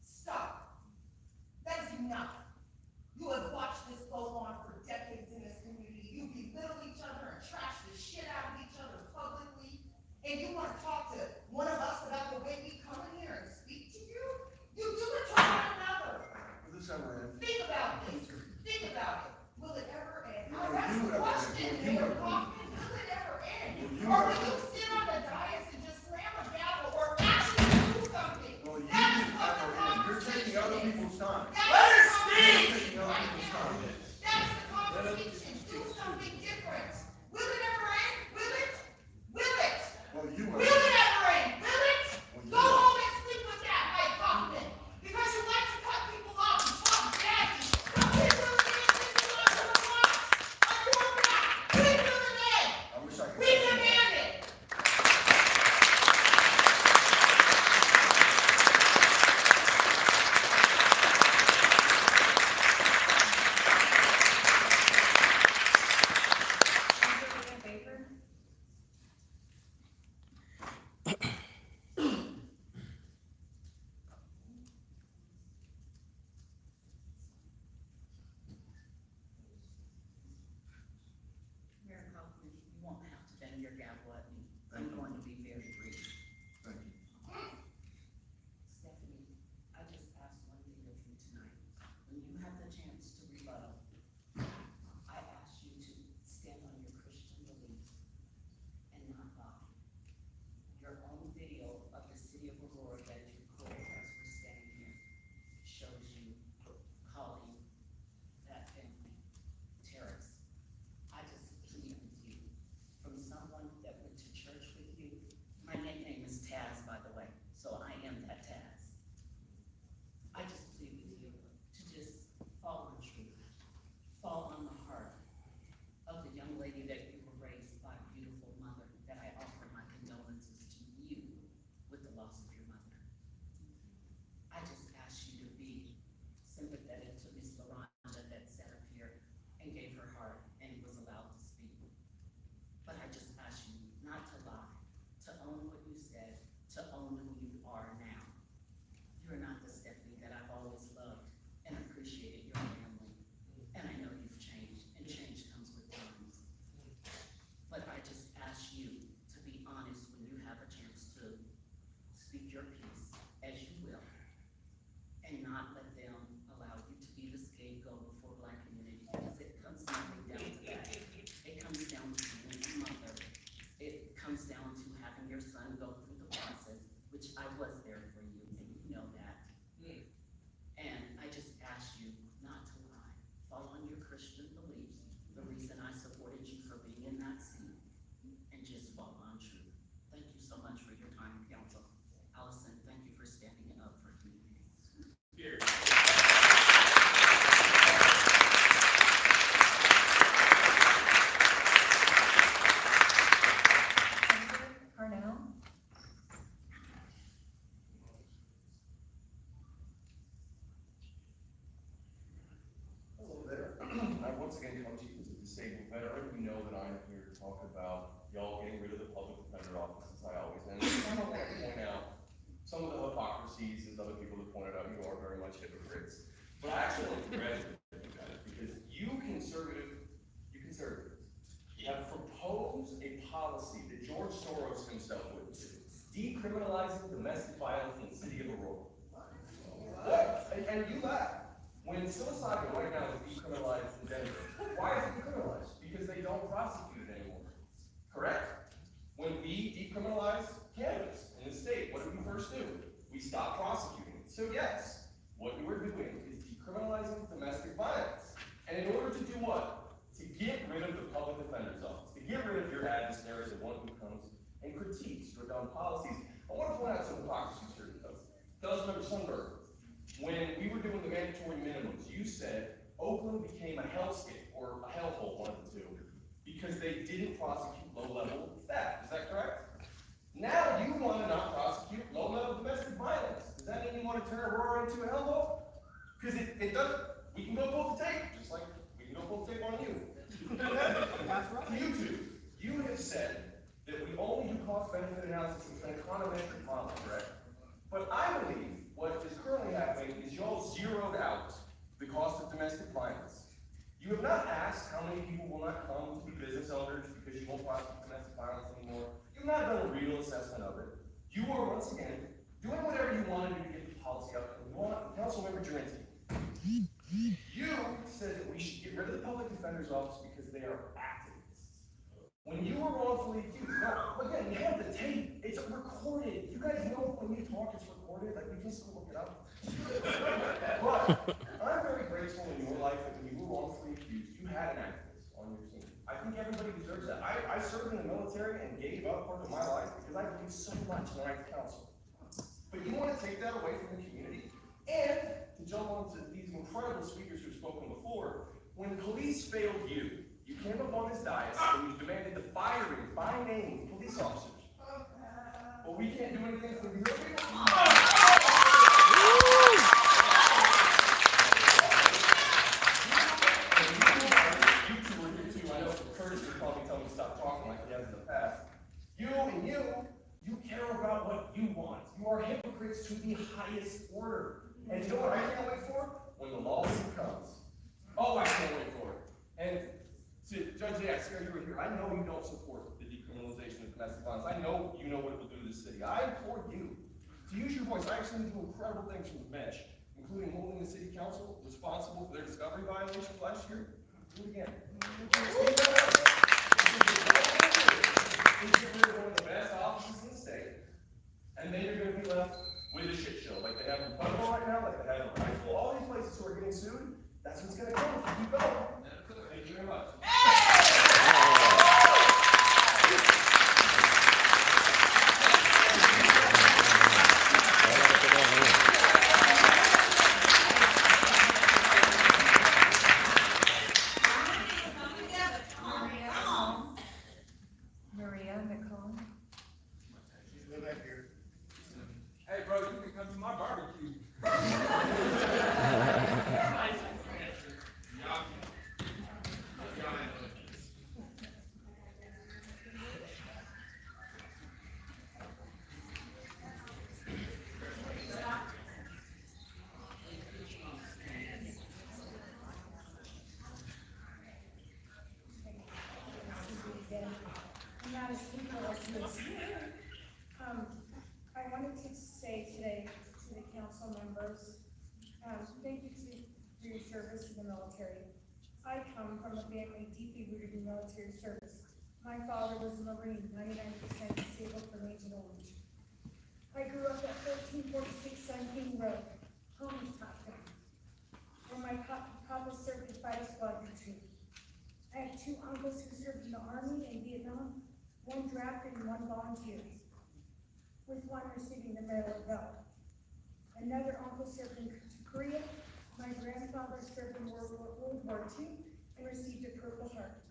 Stop. That is enough. You have watched this go on for decades in this community. You belittle each other and trash the shit out of each other publicly. And you want to talk to one of us about the way we come in here and speak to you? You do it to one another. Think about this. Think about it. Will it ever end? Now that's the question, Mayor Kaufman. Will it ever end? Or will you sit on the dais and just slam a gavel or actually do something? That is what the conversation is. You're taking other people's time. Let her speak! You're taking other people's time. That's the conversation. Do something different. Will it ever end? Will it? Will it? Well, you Will it ever end? Will it? Go home and sleep with that, Mike Kaufman. Because you like to cut people off and talk nasty. Don't get really into this on your watch. On your back. We demand. I wish I could. We demand it. Mayor Kaufman, you won't have to bend your gavel at me. I'm going to be very brief. Thank you. Stephanie, I just asked one thing of you tonight. When you have the chance to rebuttal, I ask you to stand on your Christian beliefs and not lie. Your own video of the city of Aurora that you recorded as we're standing here shows you calling that family terrorists. I just plead with you, from someone that went to church with you. My nickname is Taz, by the way, so I am that Taz. I just plead with you to just fall on truth, fall on the heart of the young lady that you were raised by, a beautiful mother, that I offer my condolences to you with the loss of your mother. I just ask you to be sympathetic to Miss LaRonda that sat up here and gave her heart and was allowed to speak. But I just ask you not to lie, to own what you said, to own who you are now. You're not the Stephanie that I've always loved and appreciated your family. And I know you've changed, and change comes with times. But I just ask you to be honest when you have a chance to speak your piece, as you will, and not let them allow you to be the scapegoat before Black community, because it comes down to that. It comes down to being a mother. It comes down to having your son go through the process, which I was there for you, and you know that. And I just ask you not to lie. Fall on your Christian beliefs, the reason I supported you for being in that seat, and just fall on truth. Thank you so much for your time, council. Allison, thank you for standing up for community. Here. Parnell? Hello there. I once again come to you as a disabled veteran. You know that I'm here to talk about y'all getting rid of the public defender office, as I always am. And I want to point out some of the hypocrisies, as other people have pointed out, you are very much hypocrites. But I actually want to congratulate you guys, because you conservatives have proposed a policy that George Soros himself wouldn't do. decriminalizing domestic violence in the city of Aurora. What? And you laugh. When psilocybin right now is decriminalized in Denver, why is it decriminalized? Because they don't prosecute it anymore. Correct? When we decriminalize cannabis in the state, what do we first do? We stop prosecuting it. So yes, what we're doing is decriminalizing domestic violence. And in order to do what? To get rid of the public defender's office, to get rid of your adversaries, the one who comes and critiques your dumb policies. I want to point out some hypocrisy here, because Councilmember Sundberg, when we were doing the mandatory minimums, you said Oakland became a hellscape, or a hellhole, one of the two, because they didn't prosecute low-level theft. Is that correct? Now you want to not prosecute low-level domestic violence. Does that mean you want to turn Aurora into a hellhole? Because it doesn't. We can go pull the tape, just like we can go pull the tape on you. That's right. You two, you have said that we only do cost-benefit analysis with an econometric model, correct? But I believe what is currently happening is y'all zeroed out the cost of domestic violence. You have not asked how many people will not come to be business owners because you won't prosecute domestic violence anymore. You've not done a real assessment of it. You are, once again, doing whatever you want to do to get the policy up. And you want Councilmember Duranty. You said that we should get rid of the public defender's office because they are activists. When you were wrongfully accused, now, again, you have the tape. It's recorded. You guys know when you talk, it's recorded. Like, we can still look it up. But I'm very grateful in your life that when you were wrongfully accused, you had an activist on your team. I think everybody deserves that. I served in the military and gave up part of my life because I believe so much in the right to counsel. But you want to take that away from the community? And to jump onto these incredible speakers who've spoken before, when police failed you, you came up on this dais and you demanded the firing by name of police officers. Well, we can't do anything for you people. You two were here too. I know Curtis would probably tell me to stop talking like he has in the past. You care about what you want. You are hypocrites to the highest order. And you know what I can't wait for? When the lawsuit comes. Oh, I can't wait for it. And to Judge Yax, you were here. I know you don't support the decriminalization of domestic violence. I know you know what it will do to this city. I implore you to use your voice. I've seen you do incredible things from the bench, including holding the city council responsible for their discovery violations last year. Do it again. One of the best offices in the state, and then you're going to be left with a shit show, like they have in Pueblo right now, like they have in Rifle, all these places who are getting sued. That's what's going to come if you keep going. Thank you very much. Maria Nicole. Go back here. Hey, bro, you can come to my barbecue. I'm not a speaker like this. I wanted to say today to the council members, thank you for your service in the military. I come from a family deeply rooted in military service. My father was a Marine, 99% disabled from age and age. I grew up at 1346 Sunking Road, home top down, where my papa served in Fighter Squadron 2. I have two uncles who served in the Army in Vietnam, one drafted and one volunteered, with one receiving the Medal of Valor. Another uncle served in Korea. My grandfather served in World War II and received a Purple Heart.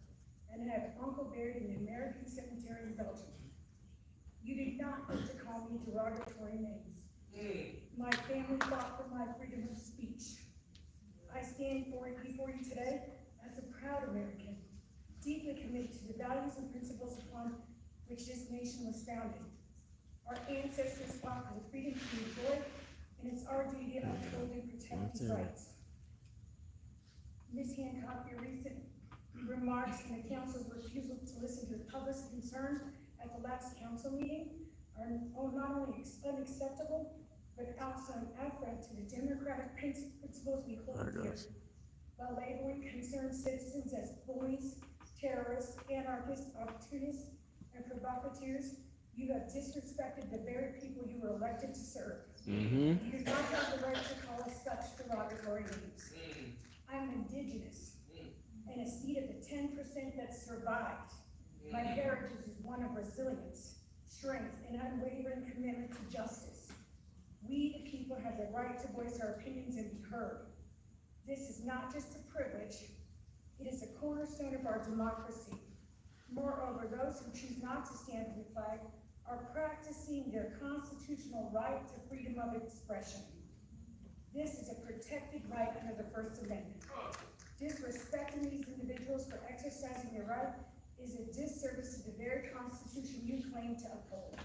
And I have an uncle buried in the American Cemetery in Belgium. You did not get to call me derogatory names. My family fought for my freedom of speech. I stand before you today as a proud American, deeply committed to the values and principles upon which this nation was founded. Our ancestors fought for the freedom to enjoy, and it's our duty to uphold and protect these rights. Ms. Hancock, your recent remarks and the council's refusal to listen to the public's concerns at the last council meeting are not only unacceptable, but also an affront to the democratic principles we hold dear. By labeling concerned citizens as bullies, terrorists, anarchists, opportunists, and provocateurs, you have disrespected the very people you were elected to serve. You do not have the right to call us such derogatory names. I'm indigenous and a seed of the 10% that survived. My heritage is one of resilience, strength, and unwavering commitment to justice. We, the people, have the right to voice our opinions and be heard. This is not just a privilege, it is a cornerstone of our democracy. Moreover, those who choose not to stand for the flag are practicing their constitutional right to freedom of expression. This is a protected right under the First Amendment. Disrespecting these individuals for exercising their right is a disservice to the very Constitution you claim to uphold.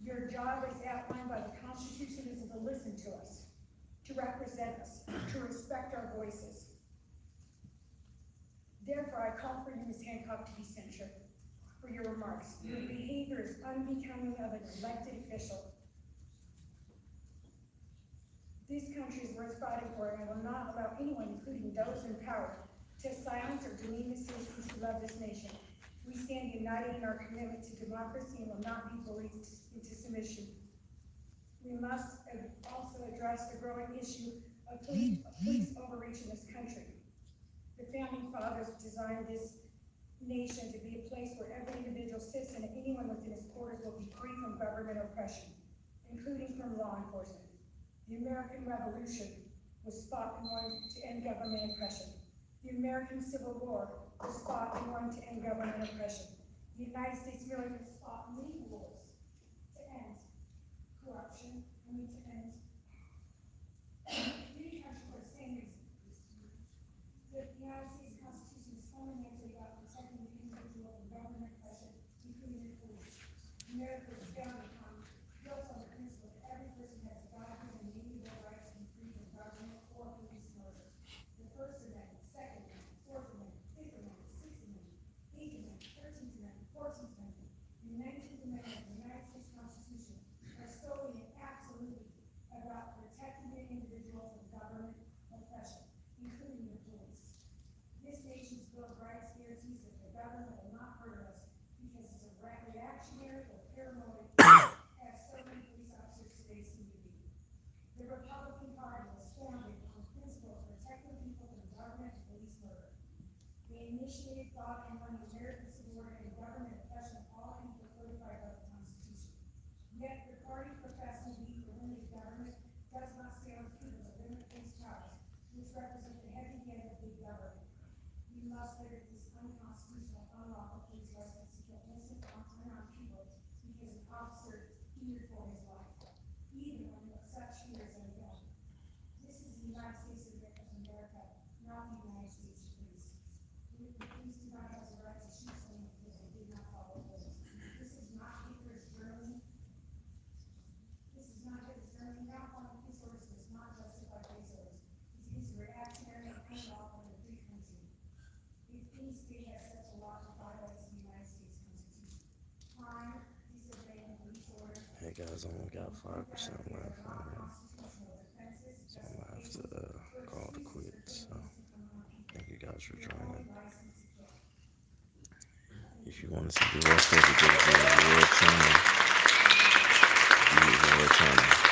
Your job as outlined by the Constitution is to listen to us, to represent us, to respect our voices. Therefore, I call for you, Ms. Hancock, to be censured for your remarks. Your behavior is unbecoming of an elected official. This country is worth fighting for, and I will not allow anyone, including those in power, to silence or demean the citizens who love this nation. We stand united in our commitment to democracy and will not be bullied into submission. We must also address the growing issue of police overreach in this country. The founding fathers designed this nation to be a place where every individual citizen and anyone within its borders will be free from government oppression, including from law enforcement. The American Revolution was fought and won to end government oppression. The American Civil War was fought and won to end government oppression. The United States military fought many wars to end corruption and to end many countries for the same reason. The United States Constitution is fundamentally about protecting the individual from government oppression, including the police. America was founded built on the principle that every person has a God-given and immutable right to be free from government or police murder. The First Amendment, Second Amendment, Fourth Amendment, Fifth Amendment, Sixth Amendment, Eighth Amendment, 13th Amendment, 14th Amendment, and 19th Amendment of the United States Constitution are solely and absolutely about protecting the individual from government oppression, including the police. This nation's Bill of Rights guarantees that the government will not murder us because it's a reactionary or paranoid as so many police officers today seem to be. The Republican Party was founded on the principle of protecting people from government and police murder. They initiated, fought, and won the American Civil War and government oppression of all people codified by the Constitution. Yet the party professing to be for limited government does not stand with people to limit police powers, which represent the heavy hand of big government. We must limit this unconstitutional, unlawful police license to kill innocent, unarmed people because an officer feared for his life, even when such fear is unfounded. This is the United States of America, not the United States police. The police do not have the right to shoot someone because they did not follow orders. This is not Hitler's Germany. This is not Hitler's Germany. Not following police orders does not justify police orders. It is reactionary and unlawful in a free country. If any state has such a law to violate the United States Constitution, crime, disobeying police orders. Hey guys, I only got 5% left. So I'm gonna have to call it quits. So thank you guys for joining. If you want to see the rest of the video, you will channel.